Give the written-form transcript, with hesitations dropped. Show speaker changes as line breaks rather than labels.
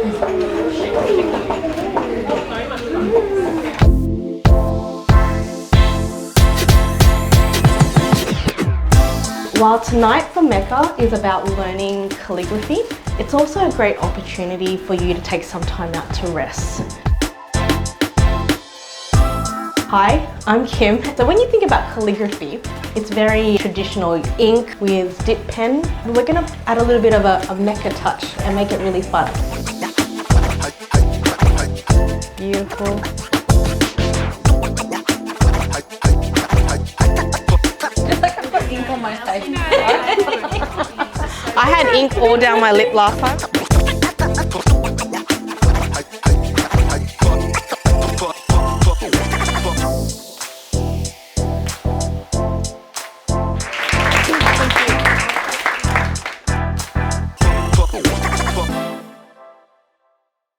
While tonight for MECCA is about learning calligraphy, it's also a great opportunity for you to take some time out to rest. Hi, I'm Kim. So when you think about calligraphy, it's very traditional, ink with dip pen. We're going to add a little bit of a MECCA touch and make it really fun. Beautiful.
It's like I've got ink on my face.
I had ink all down my lip last time.